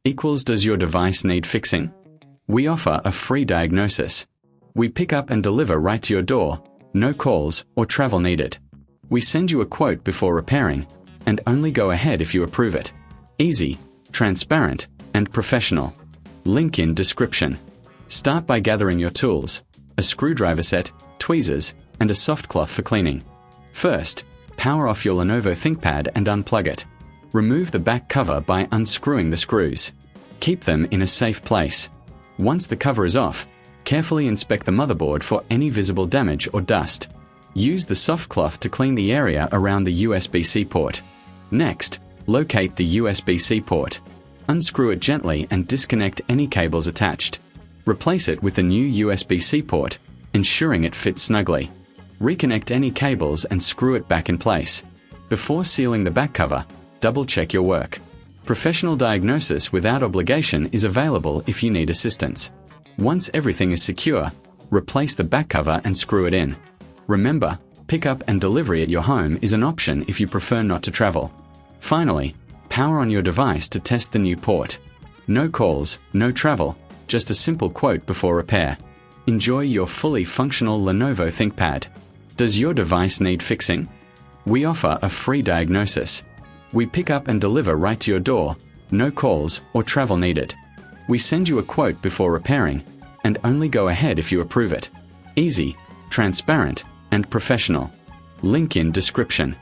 equals does your device need fixing? We offer a free diagnosis. We pick up and deliver right to your door, no calls or travel needed. We send you a quote before repairing, and only go ahead if you approve it. Easy, transparent, and professional. Link in description. Start by gathering your tools, a screwdriver set, tweezers, and a soft cloth for cleaning. First, power off your Lenovo ThinkPad and unplug it. Remove the back cover by unscrewing the screws. Keep them in a safe place. Once the cover is off, carefully inspect the motherboard for any visible damage or dust. Use the soft cloth to clean the area around the USB-C port. Next, locate the USB-C port. Unscrew it gently and disconnect any cables attached. Replace it with a new USB-C port, ensuring it fits snugly. Reconnect any cables and screw it back in place. Before sealing the back cover, double-check your work. Professional diagnosis without obligation is available if you need assistance. Once everything is secure, replace the back cover and screw it in. Remember, pickup and delivery at your home is an option if you prefer not to travel. Finally, power on your device to test the new port. No calls, no travel, just a simple quote before repair. Enjoy your fully functional Lenovo ThinkPad. Does your device need fixing? We offer a free diagnosis. We pick up and deliver right to your door, no calls or travel needed. We send you a quote before repairing, and only go ahead if you approve it. Easy, transparent, and professional. Link in description.